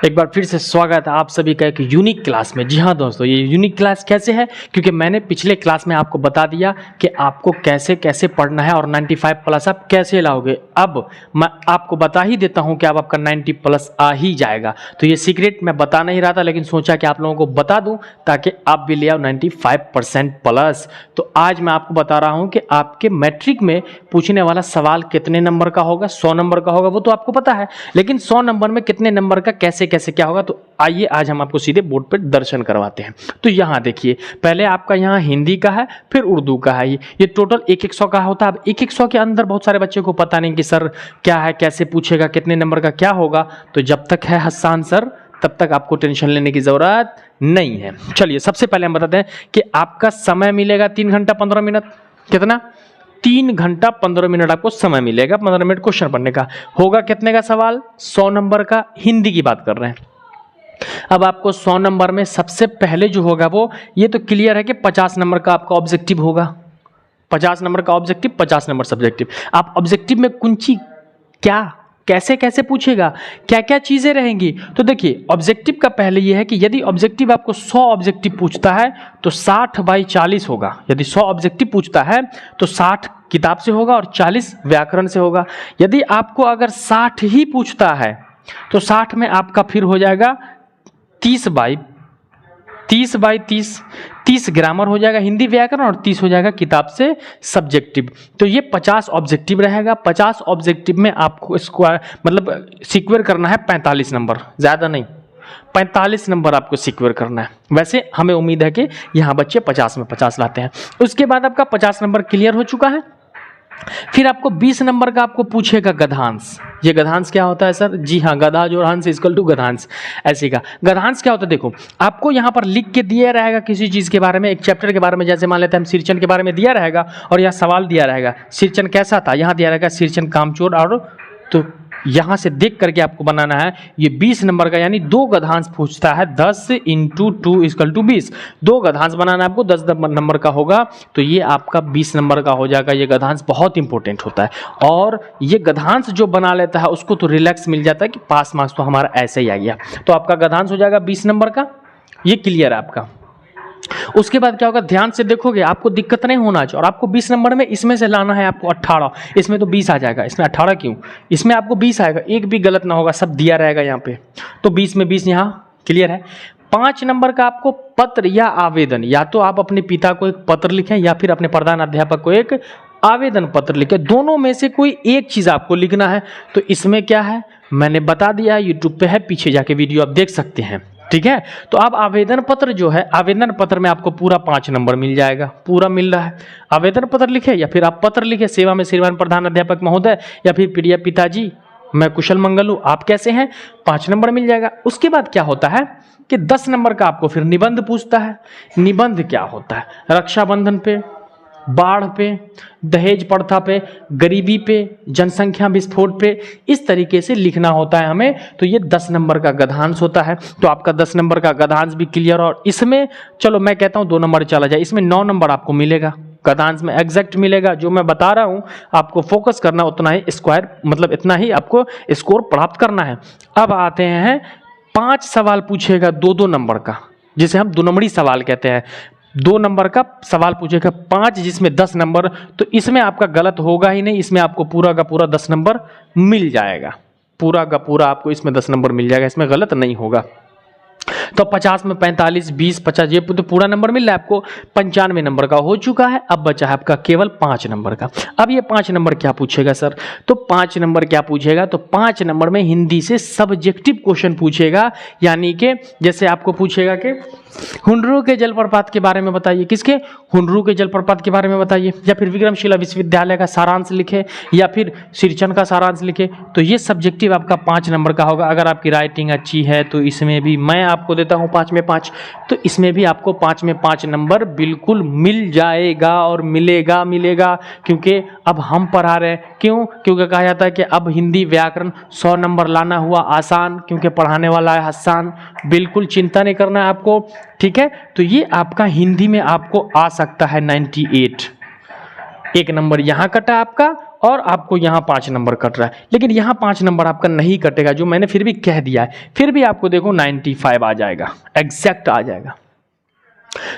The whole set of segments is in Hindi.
एक बार फिर से स्वागत है आप सभी का एक यूनिक क्लास में। जी हाँ दोस्तों, ये यूनिक क्लास कैसे है, क्योंकि मैंने पिछले क्लास में आपको बता दिया कि आपको कैसे कैसे पढ़ना है और 95 प्लस आप कैसे लाओगे। अब मैं आपको बता ही देता हूँ कि अब आपका 90 प्लस आ ही जाएगा। तो ये सीक्रेट मैं बता नहीं रहा था, लेकिन सोचा कि आप लोगों को बता दूँ ताकि आप भी ले आओ 95% प्लस। तो आज मैं आपको बता रहा हूँ कि आपके मैट्रिक में पूछने वाला सवाल कितने नंबर का होगा। 100 नंबर का होगा वो तो आपको पता है, लेकिन 100 नंबर में कितने नंबर का कैसे कैसे क्या होगा। तो आइए आज हम आपको सीधे बोर्ड पर दर्शन करवाते हैं। तो यहाँ देखिए, पहले आपका यहाँ हिंदी का है, फिर उर्दू का है। ये टोटल 1-100 का होता है। अब 1-100 के अंदर बहुत सारे बच्चे को पता नहीं कि सर क्या है, कैसे पूछेगा, कितने नंबर का क्या होगा। तो जब तक है हसन सर तब तक आपको टेंशन लेने की जरूरत नहीं है। चलिए सबसे पहले हम बताते हैं कि आपका समय मिलेगा 3 घंटा 15 मिनट। कितना? 3 घंटा 15 मिनट आपको समय मिलेगा। 15 मिनट क्वेश्चन पढ़ने का होगा। कितने का सवाल? 100 नंबर का। हिंदी की बात कर रहे हैं। अब आपको 100 नंबर में सबसे पहले जो होगा वो ये तो क्लियर है कि 50 नंबर का आपका ऑब्जेक्टिव होगा। 50 नंबर का ऑब्जेक्टिव, 50 नंबर सब्जेक्टिव। आप ऑब्जेक्टिव में कुंची क्या कैसे कैसे पूछेगा, क्या क्या चीजें रहेंगी। तो देखिए, ऑब्जेक्टिव का पहले ये है कि यदि ऑब्जेक्टिव आपको 100 ऑब्जेक्टिव पूछता है तो 60/40 होगा। यदि 100 ऑब्जेक्टिव पूछता है तो 60 किताब से होगा और 40 व्याकरण से होगा। यदि आपको अगर 60 ही पूछता है तो 60 में आपका फिर हो जाएगा 30/30 30 ग्रामर हो जाएगा, हिंदी व्याकरण, और 30 हो जाएगा किताब से सब्जेक्टिव। तो ये 50 ऑब्जेक्टिव रहेगा। 50 ऑब्जेक्टिव में आपको स्क्वायर मतलब सिक्वेयर करना है 45 नंबर, ज़्यादा नहीं, 45 नंबर आपको सिक्वेयर करना है। वैसे हमें उम्मीद है कि यहाँ बच्चे 50 में 50 लाते हैं। उसके बाद आपका 50 नंबर क्लियर हो चुका है। फिर आपको 20 नंबर का आपको पूछेगा गधांश। ये गधांश क्या होता है सर? जी हाँ, गधा जो हंस इक्वल टू गधांश, ऐसे का। गधांश क्या होता है? देखो, आपको यहाँ पर लिख के दिया रहेगा किसी चीज़ के बारे में, एक चैप्टर के बारे में। जैसे मान लेते हैं हम सिरचन के बारे में दिया रहेगा और यहाँ सवाल दिया रहेगा सिरचन कैसा था। यहाँ दिया रहेगा सिरचन कामचोर, और तो यहाँ से देख करके आपको बनाना है। ये 20 नंबर का, यानी 2 गधांश पूछता है। 10 × 2 = 20। 2 गधांश बनाना है आपको, 10 नंबर का होगा। तो ये आपका 20 नंबर का हो जाएगा। ये गधांश बहुत इंपॉर्टेंट होता है, और ये गधांश जो बना लेता है उसको तो रिलैक्स मिल जाता है कि पास मार्क्स तो हमारा ऐसे ही आ गया। तो आपका गधांश हो जाएगा 20 नंबर का। ये क्लियर है आपका। उसके बाद क्या होगा, ध्यान से देखोगे, आपको दिक्कत नहीं होना चाहिए। और आपको 20 नंबर में इसमें से लाना है आपको 18। इसमें तो 20 आ जाएगा, इसमें 18 क्यों? इसमें आपको 20 आएगा, एक भी गलत ना होगा, सब दिया रहेगा यहाँ पे। तो 20 में 20 यहाँ क्लियर है। 5 नंबर का आपको पत्र या आवेदन, या तो आप अपने पिता को एक पत्र लिखें या फिर अपने प्रधान अध्यापक को एक आवेदन पत्र लिखे। दोनों में से कोई एक चीज आपको लिखना है। तो इसमें क्या है मैंने बता दिया, यूट्यूब पे है, पीछे जाके वीडियो आप देख सकते हैं। ठीक है, तो अब आवेदन पत्र जो है, आवेदन पत्र में आपको पूरा 5 नंबर मिल जाएगा, पूरा मिल रहा है। आवेदन पत्र लिखे या फिर आप पत्र लिखे, सेवा में श्रीमान प्रधान अध्यापक महोदय, या फिर प्रिय पिताजी मैं कुशल मंगल हूँ, आप कैसे हैं, 5 नंबर मिल जाएगा। उसके बाद क्या होता है कि 10 नंबर का आपको फिर निबंध पूछता है। निबंध क्या होता है? रक्षाबंधन पे, बाढ़ पे, दहेज प्रथा पे, गरीबी पे, जनसंख्या विस्फोट पे, इस तरीके से लिखना होता है हमें। तो ये 10 नंबर का गधांश होता है। तो आपका 10 नंबर का गधांश भी क्लियर। और इसमें चलो मैं कहता हूँ 2 नंबर चला जाए, इसमें 9 नंबर आपको मिलेगा। गधांश में एग्जैक्ट मिलेगा। जो मैं बता रहा हूँ आपको फोकस करना, उतना ही स्क्वायर मतलब इतना ही आपको स्कोर प्राप्त करना है। अब आते हैं 5 सवाल पूछेगा 2-2 नंबर का, जिसे हम 2 नंबरी सवाल कहते हैं। 2 नंबर का सवाल पूछेगा 5, जिसमें 10 नंबर। तो इसमें आपका गलत होगा ही नहीं, इसमें आपको पूरा का पूरा 10 नंबर मिल जाएगा। पूरा का पूरा आपको इसमें 10 नंबर मिल जाएगा, इसमें गलत नहीं होगा। तो 50 में 45, 20, 50, ये तो पूरा नंबर मिल रहा है आपको। 95 नंबर का हो चुका है। अब बचा है आपका केवल 5 नंबर का। अब ये 5 नंबर क्या पूछेगा सर? तो 5 नंबर क्या पूछेगा? तो 5 नंबर में हिंदी से सब्जेक्टिव क्वेश्चन पूछेगा। यानी कि जैसे आपको पूछेगा कि हुंडरू के जलप्रपात के बारे में बताइए। किसके? हुंडरू के जलप्रपात के बारे में बताइए। या फिर विक्रमशिला विश्वविद्यालय का सारांश लिखे, या फिर सिरचन का सारांश लिखे। तो ये सब्जेक्टिव आपका 5 नंबर का होगा। अगर आपकी राइटिंग अच्छी है तो इसमें भी मैं आपको देता हूँ 5 में 5। तो इसमें भी आपको 5 में 5 नंबर बिल्कुल मिल जाएगा, और मिलेगा। क्योंकि अब हम पढ़ा रहे हैं। क्यों? क्योंकि कहा जाता है कि अब हिंदी व्याकरण 100 नंबर लाना हुआ आसान, क्योंकि पढ़ाने वाला है हसन। बिल्कुल चिंता नहीं करना है आपको। ठीक है, तो ये आपका हिंदी में आपको आ सकता है 98। 1 नंबर यहाँ कटा आपका, और आपको यहाँ 5 नंबर कट रहा है, लेकिन यहाँ 5 नंबर आपका नहीं कटेगा, जो मैंने फिर भी कह दिया है। फिर भी आपको देखो 95 आ जाएगा, एग्जैक्ट आ जाएगा।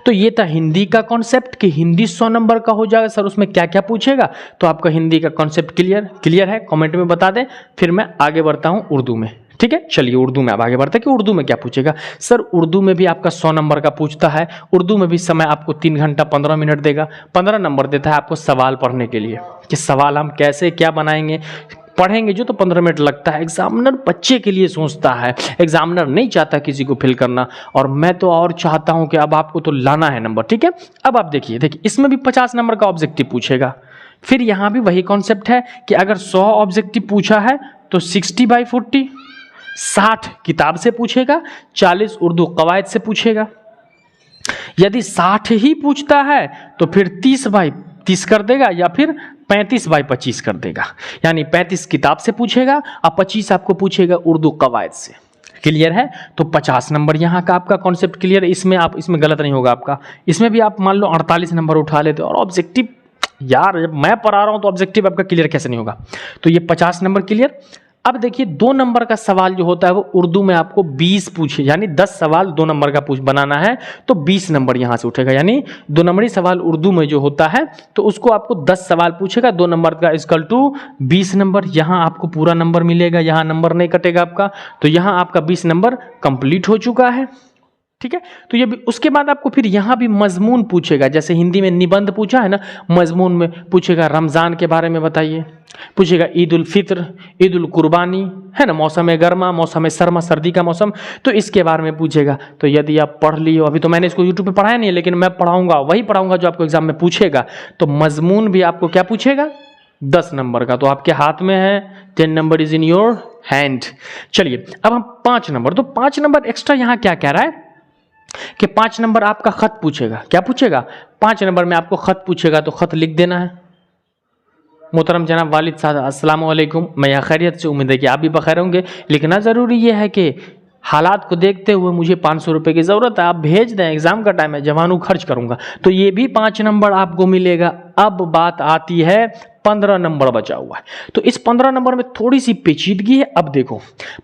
तो ये था हिंदी का कॉन्सेप्ट कि हिंदी 100 नंबर का हो जाएगा। सर उसमें क्या क्या पूछेगा? तो आपका हिंदी का कॉन्सेप्ट क्लियर है? कमेंट में बता दें, फिर मैं आगे बढ़ता हूँ उर्दू में। ठीक है, चलिए उर्दू में अब आगे बढ़ते हैं कि उर्दू में क्या पूछेगा। सर उर्दू में भी आपका 100 नंबर का पूछता है। उर्दू में भी समय आपको 3 घंटा 15 मिनट देगा। 15 नंबर देता है आपको सवाल पढ़ने के लिए, कि सवाल हम कैसे क्या बनाएंगे, पढ़ेंगे जो तो 15 मिनट लगता है। एग्जामिनर बच्चे के लिए सोचता है, एग्जामिनर नहीं चाहता किसी को फिल करना, और मैं तो और चाहता हूं कि अब आपको तो लाना है नंबर। ठीक है, अब आप देखिए इसमें भी 50 नंबर का ऑब्जेक्टिव पूछेगा। फिर यहां भी वही कॉन्सेप्ट है कि अगर 100 ऑब्जेक्टिव पूछा है तो 60/40, 60 किताब से पूछेगा, 40 उर्दू कवायद से पूछेगा। यदि 60 ही पूछता है तो फिर 30/30 कर देगा, या फिर 35/25 कर देगा। यानी 35 किताब से पूछेगा और 25 आपको पूछेगा उर्दू कवायद से। क्लियर है? तो 50 नंबर यहाँ का आपका कॉन्सेप्ट क्लियर है। इसमें गलत नहीं होगा आपका। इसमें भी आप मान लो 48 नंबर उठा लेते, और ऑब्जेक्टिव, यार जब मैं पढ़ा रहा हूँ तो ऑब्जेक्टिव आपका क्लियर कैसे नहीं होगा? तो ये 50 नंबर क्लियर। अब देखिए 2 नंबर का सवाल जो होता है वो उर्दू में आपको 20 पूछे, यानी 10 सवाल 2 नंबर का बनाना है तो 20 नंबर यहां से उठेगा। यानी 2 नंबरी सवाल उर्दू में जो होता है तो उसको आपको 10 सवाल पूछेगा, 2 नंबर का इक्वल टू 20 नंबर। यहां आपको पूरा नंबर मिलेगा, यहां नंबर नहीं कटेगा आपका, तो यहां आपका 20 नंबर कंप्लीट हो चुका है। ठीक है, तो ये भी, उसके बाद आपको फिर यहाँ भी मजमून पूछेगा। जैसे हिंदी में निबंध पूछा है ना, मजमून में पूछेगा रमज़ान के बारे में बताइए, पूछेगा ईद उल फित्र, ईद उल कुर्बानी, है ना, मौसम गर्मा, मौसम सरमा, सर्दी का मौसम, तो इसके बारे में पूछेगा। तो यदि आप पढ़ लिए, अभी तो मैंने इसको यूट्यूब पे पढ़ाया नहीं है, लेकिन मैं पढ़ाऊंगा, वही पढ़ाऊंगा जो आपको एग्जाम में पूछेगा। तो मजमून भी आपको क्या पूछेगा? 10 नंबर का। तो आपके हाथ में है, 10 number is in your hand. चलिए अब हम 5 नंबर, तो 5 नंबर एक्स्ट्रा यहाँ क्या कह रहा है कि 5 नंबर आपका खत पूछेगा। क्या पूछेगा? 5 नंबर में आपको खत पूछेगा, तो खत लिख देना है। मोहतरम जनाब वालिद साहब अस्सलाम वालेकुम, मैं यहाँ खैरियत से, उम्मीद है कि आप भी बखैर होंगे। लिखना ज़रूरी ये है कि हालात को देखते हुए मुझे 500 रुपये की ज़रूरत है, आप भेज दें, एग्ज़ाम का टाइम है, जवानू खर्च करूँगा। तो ये भी 5 नंबर आपको मिलेगा। अब बात आती है 15 नंबर बचा हुआ है। तो इस 15 नंबर में थोड़ी सी पेचीदगी है। अब देखो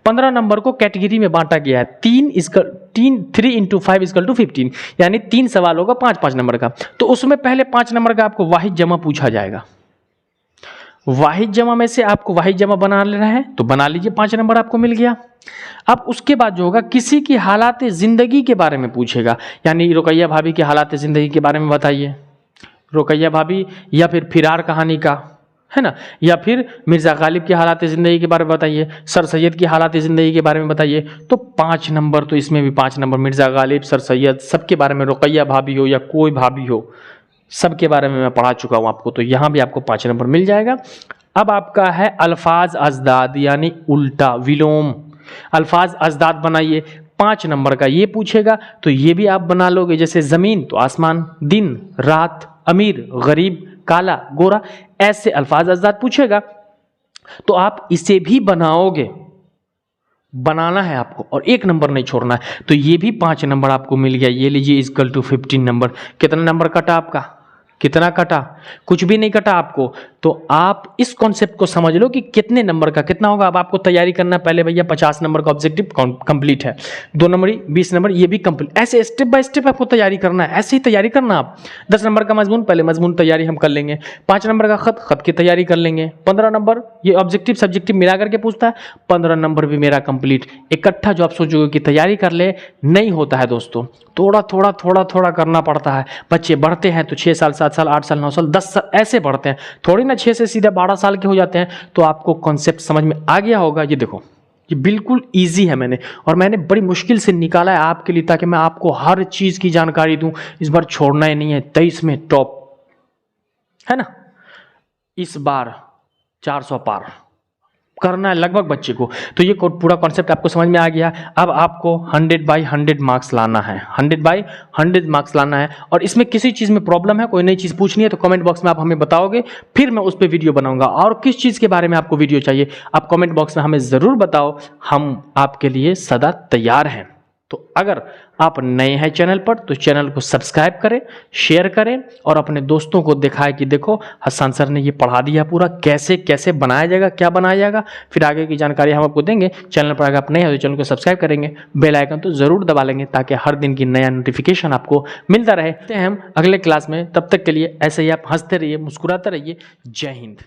15 नंबर को कैटेगरी में बांटा गया है। 3 × 5 = 15, यानी 3 सवाल होगा 5-5 नंबर का। तो उसमें पहले 5 नंबर का आपको वाहिद जमा पूछा जाएगा। वाहिद जमा में से आपको वाहिद जमा बना लेना है, तो बना लीजिए, 5 नंबर आपको मिल गया। अब उसके बाद जो होगा, किसी की हालात ज़िंदगी के बारे में पूछेगा, यानी रुकैया भाभी की हालात ज़िंदगी के बारे में बताइए, रुकैया भाभी, या फिर फिरार कहानी का, है ना, या फिर मिर्ज़ा गालिब की हालात ज़िंदगी के बारे में बताइए, सर सैयद की हालात ज़िंदगी के बारे में बताइए। तो 5 नंबर, तो इसमें भी 5 नंबर, मिर्ज़ा गालिब, सर सैयद, सबके बारे में, रुकैया भाभी हो या कोई भाभी हो, सबके बारे में मैं पढ़ा चुका हूँ आपको। तो यहाँ भी आपको 5 नंबर मिल जाएगा। अब आपका है अल्फाज अजदाद, यानी उल्टा विलोम। अल्फाज अजदाद बनाइए, 5 नंबर का ये पूछेगा, तो ये भी आप बना लोगे। जैसे ज़मीन तो आसमान, दिन रात, अमीर गरीब, काला गोरा, ऐसे अल्फाज अजदाद पूछेगा, तो आप इसे भी बनाओगे, बनाना है आपको, और 1 नंबर नहीं छोड़ना है। तो ये भी 5 नंबर आपको मिल गया। ये लीजिए इक्वल टू 15 नंबर। कितना नंबर कटा आपका? कितना कटा? कुछ भी नहीं कटा आपको। तो आप इस कॉन्सेप्ट को समझ लो कि कितने नंबर का कितना होगा। अब आपको तैयारी करना, पहले भैया 50 नंबर का ऑब्जेक्टिव कंप्लीट है, 2 नंबर 20 नंबर ये भी कंप्लीट, ऐसे स्टेप बाय स्टेप आपको तैयारी करना है। ऐसे ही तैयारी करना आप। 10 नंबर का मजमून, पहले मजमून तैयारी हम कर लेंगे। 5 नंबर का खत की तैयारी कर लेंगे। 15 नंबर ये ऑब्जेक्टिव सब्जेक्टिव मिला करके पूछता है, 15 नंबर भी मेरा कंप्लीट। इकट्ठा जो आप सोचोगे कि तैयारी कर ले, नहीं होता है दोस्तों, थोड़ा करना पड़ता है। बच्चे बढ़ते हैं तो 6 साल 7 साल 8 साल 9 साल 10 साल ऐसे बढ़ते हैं, थोड़ी ना 6 से सीधे 12 साल के हो जाते हैं। तो आपको कॉन्सेप्ट समझ में आ गया होगा। ये देखो, ये बिल्कुल इजी है, मैंने बड़ी मुश्किल से निकाला है आपके लिए, ताकि मैं आपको हर चीज़ की जानकारी दूं। इस बार छोड़ना ही नहीं है, 23 में टॉप है ना, इस बार 400 पार करना है लगभग बच्चे को। तो ये पूरा कॉन्सेप्ट आपको समझ में आ गया। अब आपको 100/100 मार्क्स लाना है, 100/100 मार्क्स लाना है। और इसमें किसी चीज़ में प्रॉब्लम है, कोई नई चीज़ पूछनी है, तो कमेंट बॉक्स में आप हमें बताओगे, फिर मैं उस पर वीडियो बनाऊंगा। और किस चीज़ के बारे में आपको वीडियो चाहिए, आप कमेंट बॉक्स में हमें ज़रूर बताओ, हम आपके लिए सदा तैयार हैं। तो अगर आप नए हैं चैनल पर तो चैनल को सब्सक्राइब करें, शेयर करें और अपने दोस्तों को दिखाएं कि देखो हसन सर ने ये पढ़ा दिया पूरा, कैसे कैसे बनाया जाएगा, क्या बनाया जाएगा। फिर आगे की जानकारी हम आपको देंगे। चैनल पर अगर आप नए हैं तो चैनल को सब्सक्राइब करेंगे, बेल आइकन तो ज़रूर दबा लेंगे ताकि हर दिन की नया नोटिफिकेशन आपको मिलता रहे। हम अगले क्लास में, तब तक के लिए ऐसे ही आप हंसते रहिए, मुस्कुराते रहिए। जय हिंद।